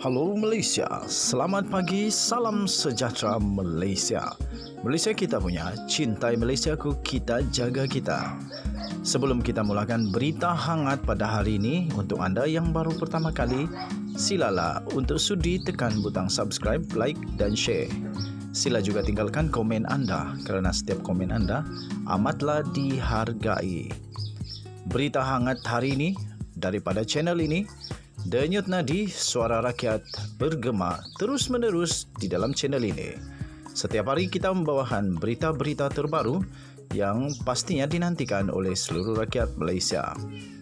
Halo Malaysia, selamat pagi, salam sejahtera Malaysia. Malaysia kita punya, cintai Malaysiaku, kita jaga kita. Sebelum kita mulakan berita hangat pada hari ini, untuk anda yang baru pertama kali, silalah untuk sudi tekan butang subscribe, like dan share. Sila juga tinggalkan komen anda kerana setiap komen anda amatlah dihargai. Berita hangat hari ini daripada channel ini, Denyut nadi suara rakyat bergema terus-menerus di dalam channel ini. Setiap hari kita membawakan berita-berita terbaru yang pastinya dinantikan oleh seluruh rakyat Malaysia.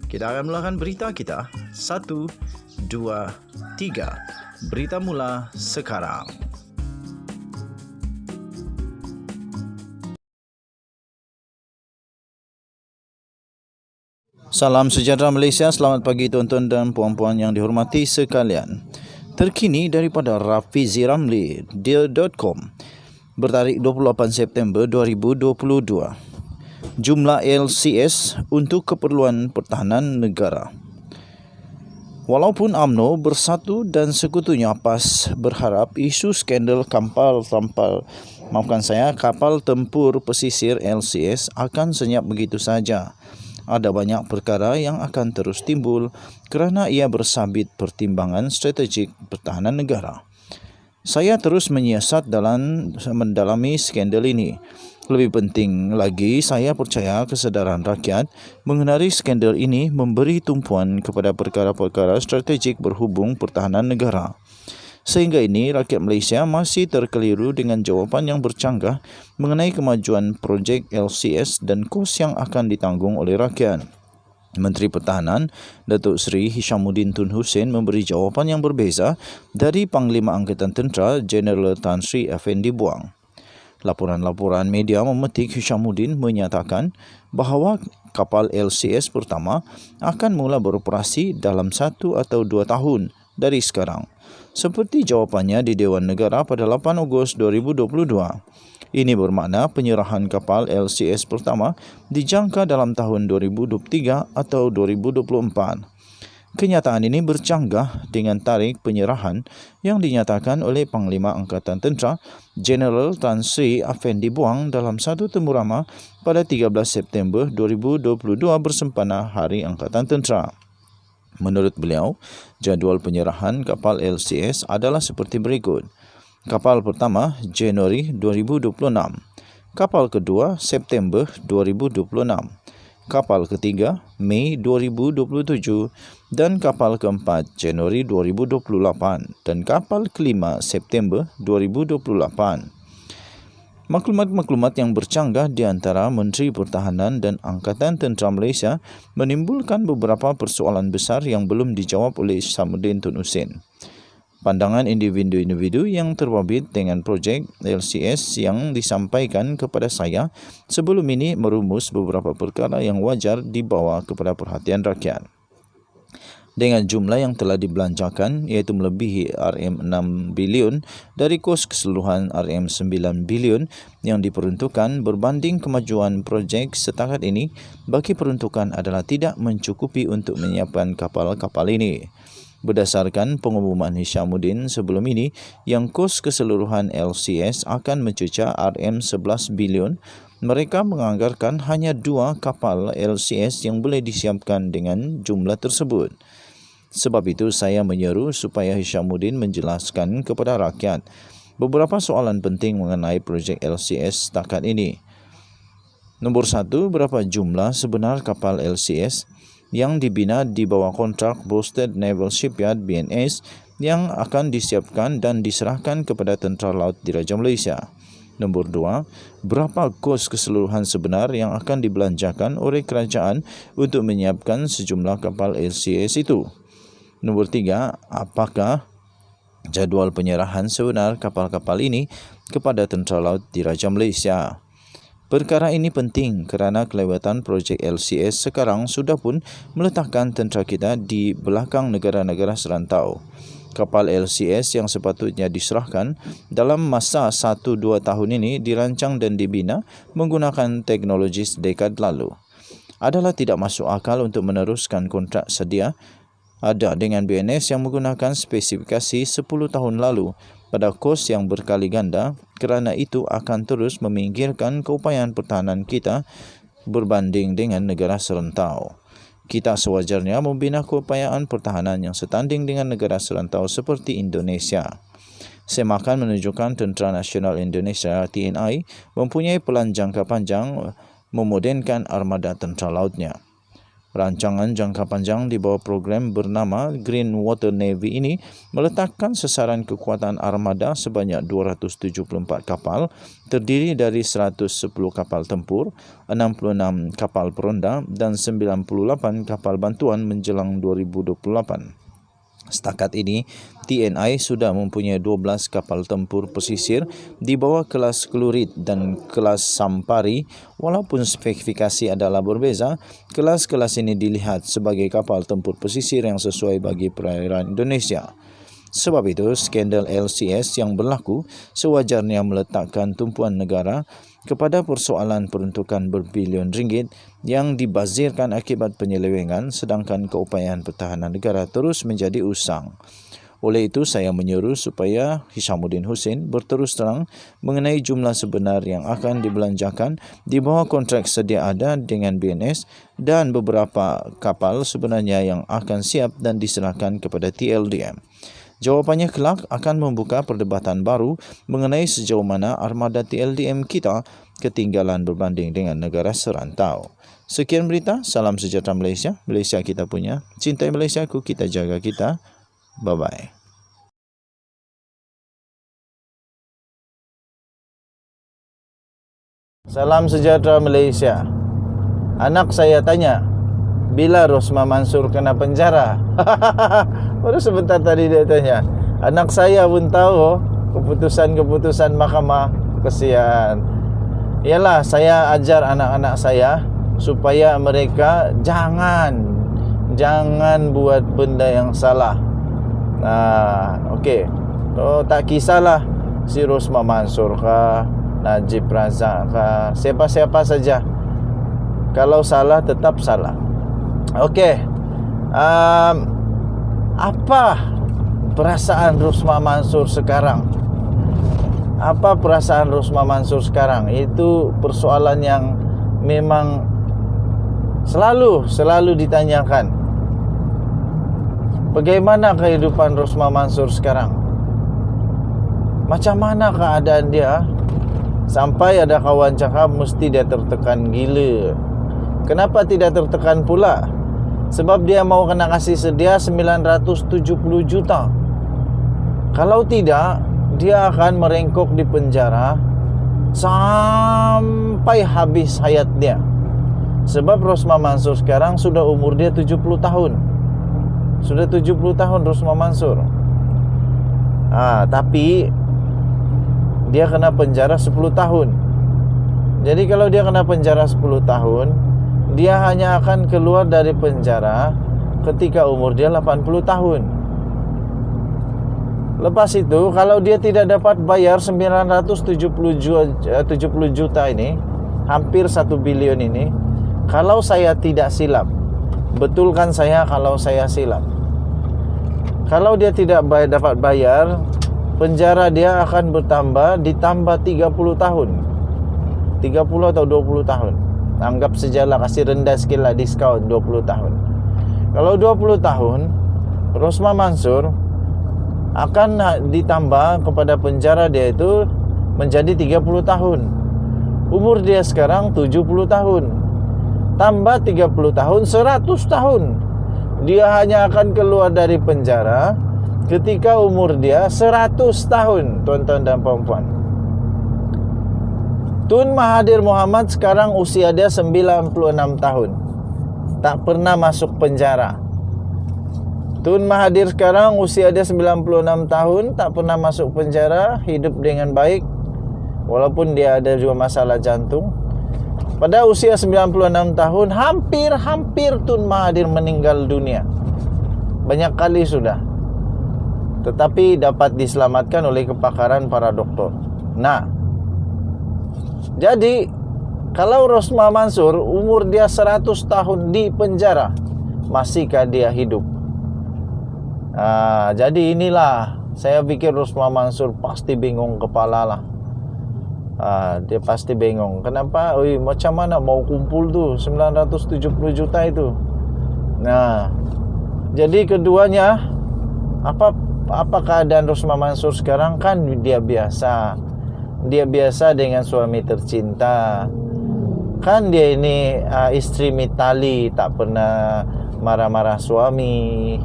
Kita akan mulakan berita kita. 1, 2, 3. Berita mula sekarang. Salam sejahtera Malaysia, selamat pagi tuan-tuan dan puan-puan yang dihormati sekalian. Terkini daripada Rafizi Ramli, Deal.com, bertarikh 28 September 2022. Jumlah LCS untuk keperluan pertahanan negara. Walaupun UMNO Bersatu dan sekutunya PAS berharap isu skandal kapal tempur pesisir LCS akan senyap begitu saja, ada banyak perkara yang akan terus timbul kerana ia bersabit pertimbangan strategik pertahanan negara. Saya terus menyiasat dalam mendalami skandal ini. Lebih penting lagi, saya percaya kesedaran rakyat mengenai skandal ini memberi tumpuan kepada perkara-perkara strategik berhubung pertahanan negara. Sehingga ini, rakyat Malaysia masih terkeliru dengan jawapan yang bercanggah mengenai kemajuan projek LCS dan kos yang akan ditanggung oleh rakyat. Menteri Pertahanan, Datuk Seri Hishamuddin Tun Hussein memberi jawapan yang berbeza dari Panglima Angkatan Tentera Jeneral Tan Sri Effendi Buang. Laporan-laporan media memetik Hishamuddin menyatakan bahawa kapal LCS pertama akan mula beroperasi dalam 1 atau 2 tahun dari sekarang. Seperti jawapannya di Dewan Negara pada 8 Ogos 2022. Ini bermakna penyerahan kapal LCS pertama dijangka dalam tahun 2023 atau 2024. Kenyataan ini bercanggah dengan tarikh penyerahan yang dinyatakan oleh Panglima Angkatan Tentera Jeneral Tan Sri Effendi Buang dalam satu temu pada 13 September 2022 bersempena Hari Angkatan Tentera. Menurut beliau, jadual penyerahan kapal LCS adalah seperti berikut. Kapal pertama, Januari 2026. Kapal kedua, September 2026. Kapal ketiga, Mei 2027. Dan kapal keempat, Januari 2028. Dan kapal kelima, September 2028. Maklumat-maklumat yang bercanggah di antara Menteri Pertahanan dan Angkatan Tentera Malaysia menimbulkan beberapa persoalan besar yang belum dijawab oleh Hishamuddin Tun Hussein. Pandangan individu-individu yang terbabit dengan projek LCS yang disampaikan kepada saya sebelum ini merumus beberapa perkara yang wajar dibawa kepada perhatian rakyat. Dengan jumlah yang telah dibelanjakan iaitu melebihi RM6 bilion dari kos keseluruhan RM9 bilion yang diperuntukkan berbanding kemajuan projek setakat ini, bagi peruntukan adalah tidak mencukupi untuk menyiapkan kapal-kapal ini. Berdasarkan pengumuman Hishamuddin sebelum ini, yang kos keseluruhan LCS akan mencecah RM11 bilion, mereka menganggarkan hanya 2 kapal LCS yang boleh disiapkan dengan jumlah tersebut. Sebab itu saya menyeru supaya Hishamuddin menjelaskan kepada rakyat beberapa soalan penting mengenai projek LCS setakat ini. Nombor 1, berapa jumlah sebenar kapal LCS yang dibina di bawah kontrak Boasted Naval Shipyard BNS yang akan disiapkan dan diserahkan kepada Tentera Laut Diraja Malaysia. Nombor 2, berapa kos keseluruhan sebenar yang akan dibelanjakan oleh kerajaan untuk menyiapkan sejumlah kapal LCS itu. Nombor 3, apakah jadual penyerahan sebenar kapal-kapal ini kepada Tentera Laut Diraja Malaysia? Perkara ini penting kerana kelewatan projek LCS sekarang sudah pun meletakkan tentera kita di belakang negara-negara serantau. Kapal LCS yang sepatutnya diserahkan dalam masa 1-2 tahun ini dirancang dan dibina menggunakan teknologi dekad lalu. Adalah tidak masuk akal untuk meneruskan kontrak sedia Ada dengan BNS yang menggunakan spesifikasi 10 tahun lalu pada kos yang berkali ganda, kerana itu akan terus meminggirkan keupayaan pertahanan kita berbanding dengan negara serantau. Kita sewajarnya membina keupayaan pertahanan yang setanding dengan negara serantau seperti Indonesia. Semakan menunjukkan Tentera Nasional Indonesia TNI mempunyai pelan jangka panjang memodenkan armada tentera lautnya. Rancangan jangka panjang di bawah program bernama Green Water Navy ini meletakkan sasaran kekuatan armada sebanyak 274 kapal, terdiri dari 110 kapal tempur, 66 kapal peronda dan 98 kapal bantuan menjelang 2028. Setakat ini, TNI sudah mempunyai 12 kapal tempur pesisir di bawah kelas Klurit dan kelas Sampari. Walaupun spesifikasi adalah berbeza, kelas-kelas ini dilihat sebagai kapal tempur pesisir yang sesuai bagi perairan Indonesia. Sebab itu, skandal LCS yang berlaku sewajarnya meletakkan tumpuan negara kepada persoalan peruntukan berbilion ringgit yang dibazirkan akibat penyelewengan, sedangkan keupayaan pertahanan negara terus menjadi usang. Oleh itu, saya menyuruh supaya Hishamuddin Hussein berterus terang mengenai jumlah sebenar yang akan dibelanjakan di bawah kontrak sedia ada dengan BNS dan beberapa kapal sebenarnya yang akan siap dan diserahkan kepada TLDM. Jawapannya kelak akan membuka perdebatan baru mengenai sejauh mana armada TLDM kita ketinggalan berbanding dengan negara serantau. Sekian berita, salam sejahtera Malaysia. Malaysia kita punya. Cintai Malaysia ku, kita jaga kita. Bye-bye. Salam sejahtera Malaysia. Anak saya tanya, bila Rosmah Mansur kena penjara? Baru sebentar tadi dia tanya. Anak saya pun tahu keputusan-keputusan mahkamah. Kesian. Ialah saya ajar anak-anak saya supaya mereka jangan buat benda yang salah. Okey. Tak kisahlah si Rosmah Mansur kah, Najib Razak kah, siapa-siapa saja. Kalau salah tetap salah. Okey. Apa perasaan Rosmah Mansur sekarang? Apa perasaan Rosmah Mansur sekarang? Itu persoalan yang memang selalu ditanyakan. Bagaimana kehidupan Rosmah Mansur sekarang? Macam mana keadaan dia? Sampai ada kawan cakap mesti dia tertekan gila. Kenapa tidak tertekan pula? Sebab dia mau kena kasih sedia 970 juta. Kalau tidak, dia akan merengkok di penjara sampai habis hayat dia. Sebab Rosmah Mansur sekarang sudah umur dia 70 tahun. Sudah 70 tahun Rosmah Mansur. Tapi dia kena penjara 10 tahun. Jadi kalau dia kena penjara 10 tahun, dia hanya akan keluar dari penjara ketika umur dia 80 tahun. Lepas itu, kalau dia tidak dapat bayar 970 juta ini, hampir 1 bilion ini, kalau saya tidak silap, betulkan saya kalau saya silap, kalau dia tidak dapat bayar, penjara dia akan ditambah 30 tahun, 30 atau 20 tahun. Anggap sejalah, kasih rendah sikit lah, diskaun 20 tahun. Kalau 20 tahun, Rosmah Mansur akan ditambah kepada penjara dia itu menjadi 30 tahun. Umur dia sekarang 70 tahun. Tambah 30 tahun, 100 tahun. Dia hanya akan keluar dari penjara ketika umur dia 100 tahun, tuan-tuan dan puan-puan. Tun Mahathir Mohamad sekarang usia dia 96 tahun. Tak pernah masuk penjara. Tun Mahathir sekarang usia dia 96 tahun, tak pernah masuk penjara, hidup dengan baik. Walaupun dia ada juga masalah jantung. Pada usia 96 tahun, hampir Tun Mahathir meninggal dunia. Banyak kali sudah. Tetapi dapat diselamatkan oleh kepakaran para doktor. Jadi, kalau Rosmah Mansur umur dia 100 tahun di penjara, masihkah dia hidup? Jadi inilah, saya pikir Rusma Mansur pasti bingung kepala lah. Dia pasti bingung. Kenapa? Macam mana mau kumpul tuh 970 juta itu? Nah, jadi keduanya, apa keadaan Rusma Mansur sekarang? Kan dia biasa dengan suami tercinta. Kan dia ini istri Mitali, tak pernah marah-marah suami.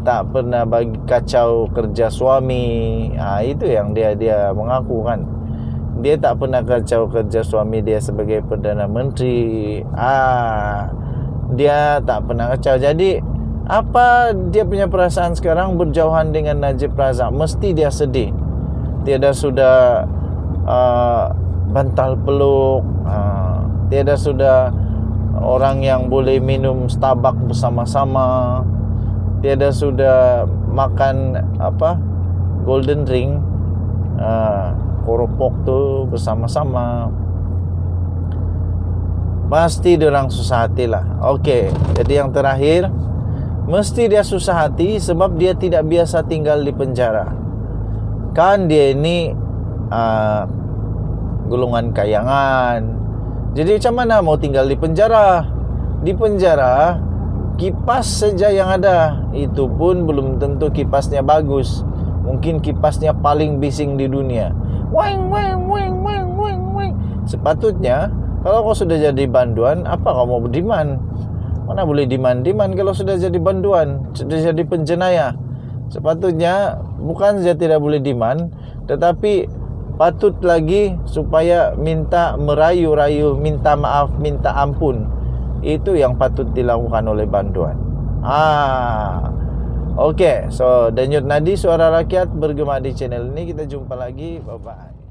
Tak pernah bagi kacau kerja suami. Itu yang dia mengaku kan. Dia tak pernah kacau kerja suami dia sebagai Perdana Menteri. Dia tak pernah kacau. Jadi apa dia punya perasaan sekarang berjauhan dengan Najib Razak? Mesti dia sedih. Tiada sudah bantal peluk, tiada sudah orang yang boleh minum Starbucks bersama-sama, tiada sudah makan golden ring, koropok tu bersama-sama. Pasti diorang susah hati lah. Okey, jadi yang terakhir, mesti dia susah hati sebab dia tidak biasa tinggal di penjara. Kan dia ini golongan kayangan. Jadi macam mana mau tinggal di penjara? Di penjara kipas saja yang ada, itu pun belum tentu kipasnya bagus. Mungkin kipasnya paling bising di dunia. Weng weng weng weng weng weng. Sepatutnya kalau kau sudah jadi banduan, apa kau mau berdiman? Mana boleh diman kalau sudah jadi banduan, sudah jadi penjenayah. Sepatutnya bukan saja tidak boleh diman, tetapi patut lagi supaya minta merayu-rayu, minta maaf, minta ampun. Itu yang patut dilakukan oleh banduan. Okey, so Denyut Nadi Suara Rakyat bergema di channel ini. Kita jumpa lagi. Bye bye.